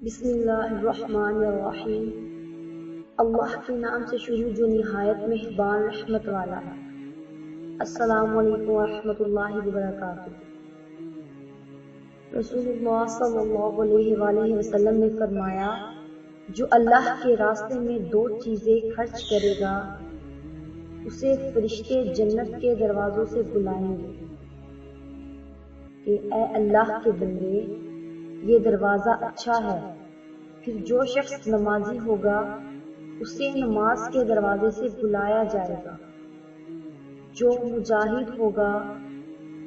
بسم اللہ الرحمن الرحیم۔ اللہ کے نام سے شروع جو نہایت مہربان رحمت والا ہے۔ السلام علیکم ورحمۃ اللہ وبرکاتہ۔ رسول اللہ صلی اللہ علیہ وآلہ وسلم نے فرمایا، جو اللہ کے راستے میں 2 چیزیں خرچ کرے گا اسے فرشتے جنت کے دروازوں سے بلائیں گے کہ اے اللہ کے بندے، یہ دروازہ اچھا ہے۔ پھر جو شخص نمازی ہوگا اسے نماز کے دروازے سے بلایا جائے گا۔ جو مجاہد ہوگا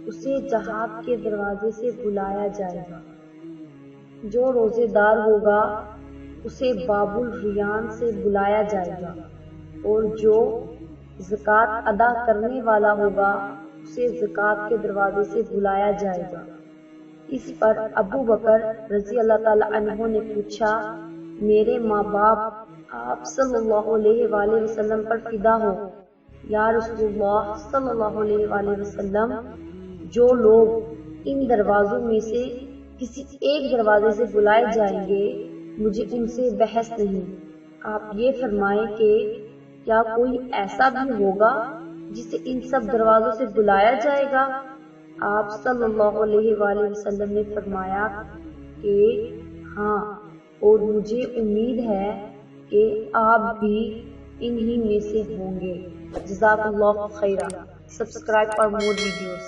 اسے جہاد کے دروازے سے بلایا جائے گا۔ جو روزے دار ہوگا اسے باب الریان سے بلایا جائے گا، اور جو زکوٰۃ ادا کرنے والا ہوگا اسے زکوٰۃ کے دروازے سے بلایا جائے گا۔ اس پر ابو بکر رضی اللہ تعالی عنہ نے پوچھا، میرے ماں باپ آپ صلی اللہ علیہ وآلہ وسلم پر فدا ہو یا رسول اللہ صلی اللہ علیہ وآلہ وسلم، جو لوگ ان دروازوں میں سے کسی ایک دروازے سے بلائے جائیں گے مجھے ان سے بحث نہیں۔ آپ یہ فرمائیں کہ کیا کوئی ایسا بھی ہوگا جسے ان سب دروازوں سے بلایا جائے گا؟ آپ صلی اللہ علیہ وآلہ وسلم نے فرمایا کہ ہاں، اور مجھے امید ہے کہ آپ بھی انہی میں سے ہوں گے۔ جزاک اللہ خیرا۔ Subscribe for more videos.